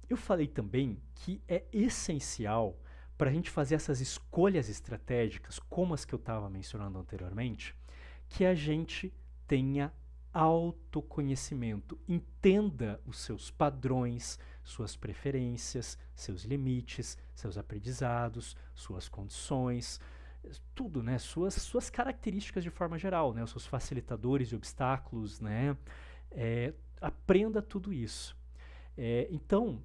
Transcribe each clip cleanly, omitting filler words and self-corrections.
eu falei também que é essencial para a gente fazer essas escolhas estratégicas, como as que eu estava mencionando anteriormente, que a gente tenha autoconhecimento, entenda os seus padrões, suas preferências, seus limites, seus aprendizados, suas condições, tudo, né? Suas características de forma geral, né? Os seus facilitadores e obstáculos, né? Aprenda tudo isso. Então,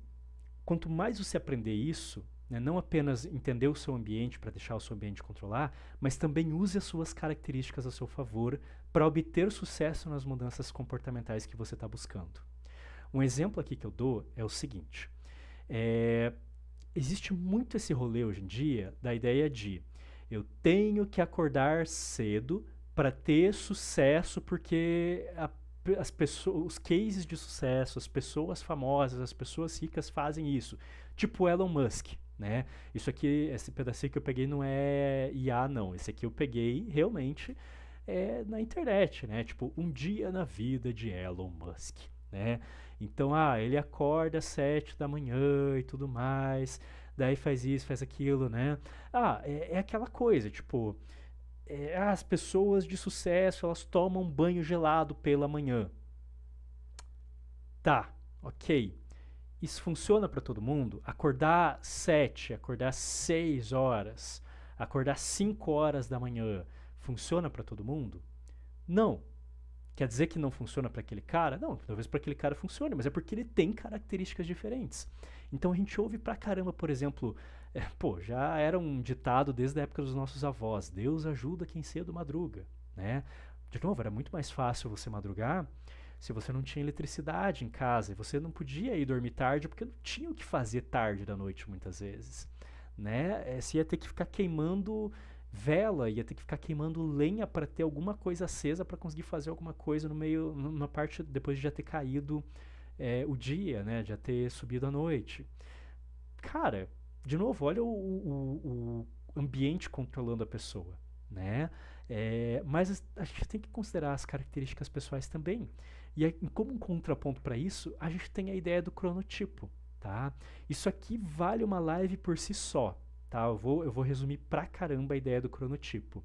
quanto mais você aprender isso, né, não apenas entender o seu ambiente para deixar o seu ambiente controlar, mas também use as suas características a seu favor para obter sucesso nas mudanças comportamentais que você está buscando. Um exemplo aqui que eu dou é o seguinte: é, existe muito esse rolê hoje em dia da ideia de eu tenho que acordar cedo para ter sucesso porque as pessoas, os cases de sucesso, as pessoas famosas, as pessoas ricas fazem isso. Tipo Elon Musk, né? Isso aqui, esse pedacinho que eu peguei não é IA, não. Esse aqui eu peguei realmente na internet, né? Tipo, um dia na vida de Elon Musk, né? Então, ele acorda às 7 da manhã e tudo mais, daí faz isso, faz aquilo, né? É aquela coisa, tipo, as pessoas de sucesso, elas tomam banho gelado pela manhã. Tá, ok. Isso funciona para todo mundo? Acordar 7, acordar 6 horas, acordar 5 horas da manhã, funciona para todo mundo? Não. Quer dizer que não funciona para aquele cara? Não, talvez para aquele cara funcione, mas é porque ele tem características diferentes. Então a gente ouve pra caramba, por exemplo, já era um ditado desde a época dos nossos avós: Deus ajuda quem cedo madruga, né? De novo, era muito mais fácil você madrugar se você não tinha eletricidade em casa e você não podia ir dormir tarde porque não tinha o que fazer tarde da noite muitas vezes, né? Você ia ter que ficar queimando vela, ia ter que ficar queimando lenha para ter alguma coisa acesa para conseguir fazer alguma coisa no meio, numa parte depois de já ter caído o dia, né? De já ter subido a noite. Cara, de novo, olha o ambiente controlando a pessoa, né? Mas a gente tem que considerar as características pessoais também. E aí, como um contraponto para isso, a gente tem a ideia do cronotipo, tá? Isso aqui vale uma live por si só, tá? Eu vou resumir pra caramba a ideia do cronotipo.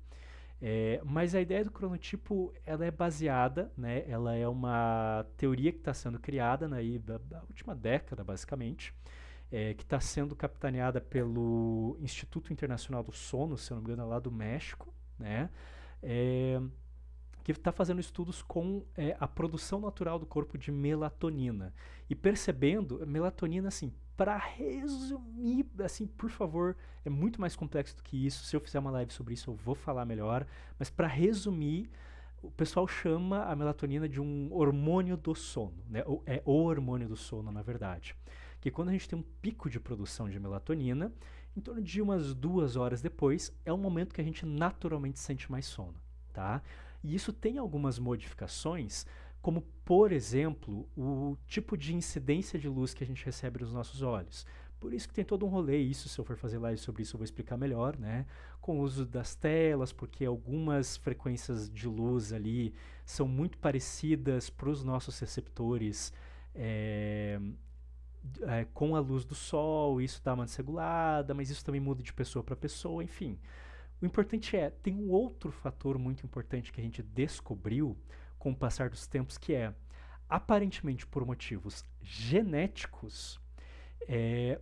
Mas a ideia do cronotipo, ela é baseada, né? Ela é uma teoria que está sendo criada da última década, basicamente, que está sendo capitaneada pelo Instituto Internacional do Sono, se eu não me engano, é lá do México, né? É, que está fazendo estudos com a produção natural do corpo de melatonina. E percebendo, melatonina, assim, para resumir, assim, por favor, é muito mais complexo do que isso. Se eu fizer uma live sobre isso, eu vou falar melhor. Mas para resumir, o pessoal chama a melatonina de um hormônio do sono, né? É o hormônio do sono, na verdade. Que quando a gente tem um pico de produção de melatonina, em torno de umas 2 horas depois, é um momento que a gente naturalmente sente mais sono, tá? E isso tem algumas modificações, como, por exemplo, o tipo de incidência de luz que a gente recebe nos nossos olhos. Por isso que tem todo um rolê, isso se eu for fazer live sobre isso eu vou explicar melhor, né? Com o uso das telas, porque algumas frequências de luz ali são muito parecidas para os nossos receptores é, com a luz do sol, isso dá uma desregulada, mas isso também muda de pessoa para pessoa, enfim. O importante tem um outro fator muito importante que a gente descobriu com o passar dos tempos, que aparentemente por motivos genéticos, é,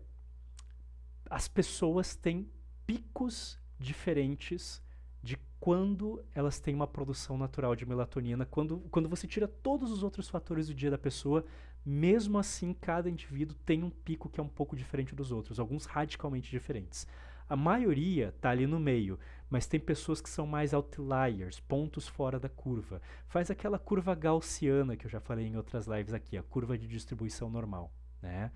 as pessoas têm picos diferentes de quando elas têm uma produção natural de melatonina. Quando você tira todos os outros fatores do dia da pessoa, mesmo assim, cada indivíduo tem um pico que é um pouco diferente dos outros, alguns radicalmente diferentes. A maioria está ali no meio, mas tem pessoas que são mais outliers, pontos fora da curva. Faz aquela curva gaussiana que eu já falei em outras lives aqui, a curva de distribuição normal, né?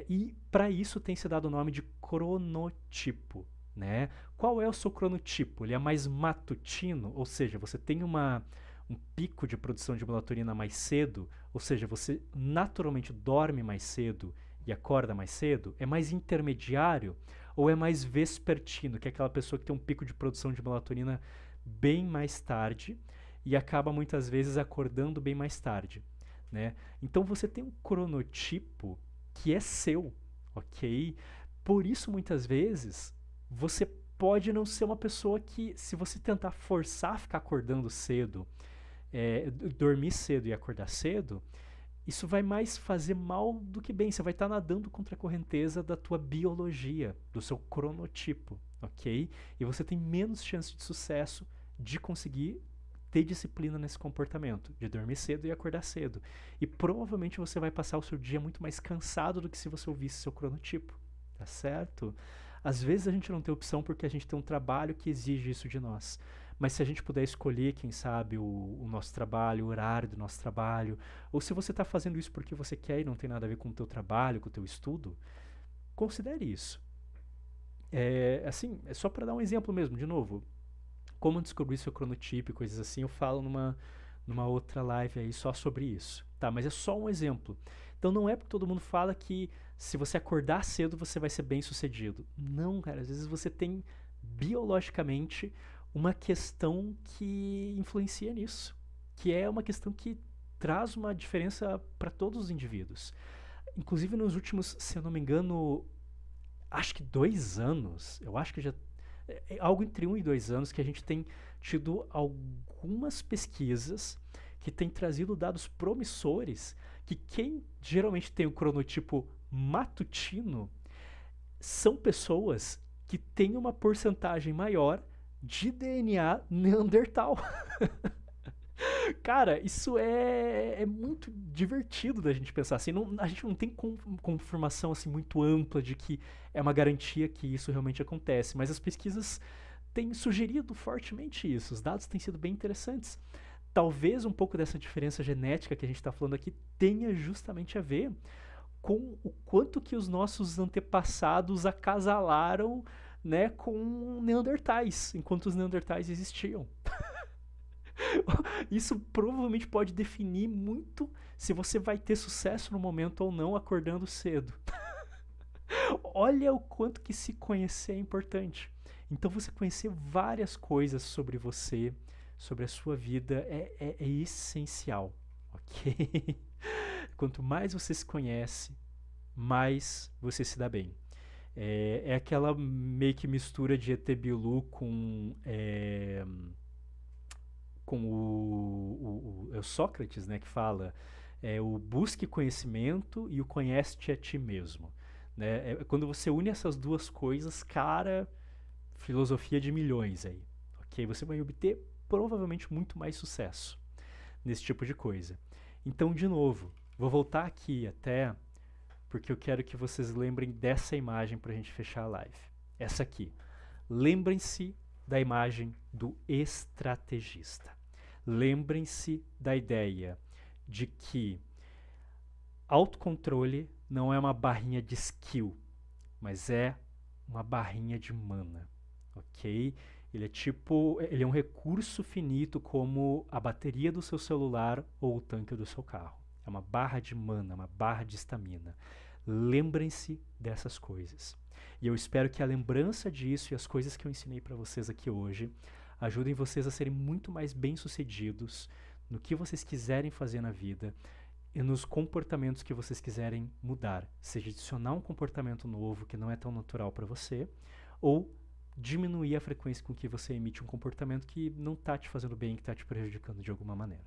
E para isso tem se dado o nome de cronotipo. Né? Qual é o seu cronotipo? Ele é mais matutino, ou seja, você tem um pico de produção de melatonina mais cedo, ou seja, você naturalmente dorme mais cedo e acorda mais cedo? É mais intermediário ou é mais vespertino, que é aquela pessoa que tem um pico de produção de melatonina bem mais tarde e acaba muitas vezes acordando bem mais tarde? Né? Então você tem um cronotipo que é seu, ok? Por isso, muitas vezes, você pode não ser uma pessoa que, se você tentar forçar a ficar acordando cedo, dormir cedo e acordar cedo, isso vai mais fazer mal do que bem. Você vai estar nadando contra a correnteza da tua biologia, do seu cronotipo, ok? E você tem menos chance de sucesso de conseguir ter disciplina nesse comportamento, de dormir cedo e acordar cedo. E provavelmente você vai passar o seu dia muito mais cansado do que se você ouvisse seu cronotipo, tá certo? Às vezes a gente não tem opção porque a gente tem um trabalho que exige isso de nós. Mas se a gente puder escolher, quem sabe, o nosso trabalho, o horário do nosso trabalho, ou se você está fazendo isso porque você quer e não tem nada a ver com o teu trabalho, com o teu estudo, considere isso. Assim, é só para dar um exemplo mesmo, de novo. Como descobrir seu cronotipo e coisas assim, eu falo numa outra live aí só sobre isso. Tá, mas é só um exemplo. Então não é porque todo mundo fala que se você acordar cedo você vai ser bem sucedido. Não, cara, às vezes você tem biologicamente uma questão que influencia nisso, que é uma questão que traz uma diferença para todos os indivíduos. Inclusive nos últimos, se eu não me engano, acho que 2 anos, eu acho que já algo entre 1 e 2 anos que a gente tem tido algumas pesquisas que têm trazido dados promissores que quem geralmente tem o cronotipo matutino são pessoas que têm uma porcentagem maior de DNA neandertal. Cara, isso é muito divertido da gente pensar assim. A gente não tem confirmação assim muito ampla de que é uma garantia que isso realmente acontece, mas as pesquisas têm sugerido fortemente isso. Os dados têm sido bem interessantes. Talvez um pouco dessa diferença genética que a gente está falando aqui tenha justamente a ver com o quanto que os nossos antepassados acasalaram, né, com neandertais, enquanto os neandertais existiam. Isso provavelmente pode definir muito se você vai ter sucesso no momento ou não acordando cedo. Olha o quanto que se conhecer é importante. Então você conhecer várias coisas sobre você, sobre a sua vida, é essencial, ok? Quanto mais você se conhece, mais você se dá bem. É aquela meio que mistura de ET Bilu com o Sócrates, né, que fala o busque conhecimento e o conhece-te a ti mesmo. Né? Quando você une essas duas coisas, cara, filosofia de milhões aí. Ok? Você vai obter provavelmente muito mais sucesso nesse tipo de coisa. Então, de novo, vou voltar aqui até porque eu quero que vocês lembrem dessa imagem para a gente fechar a live. Essa aqui. Lembrem-se da imagem do estrategista. Lembrem-se da ideia de que autocontrole não é uma barrinha de skill, mas é uma barrinha de mana, ok? Ele é um recurso finito como a bateria do seu celular ou o tanque do seu carro. É uma barra de mana, uma barra de estamina. Lembrem-se dessas coisas. E eu espero que a lembrança disso e as coisas que eu ensinei para vocês aqui hoje ajudem vocês a serem muito mais bem-sucedidos no que vocês quiserem fazer na vida e nos comportamentos que vocês quiserem mudar. Seja adicionar um comportamento novo que não é tão natural para você ou diminuir a frequência com que você emite um comportamento que não está te fazendo bem, que está te prejudicando de alguma maneira.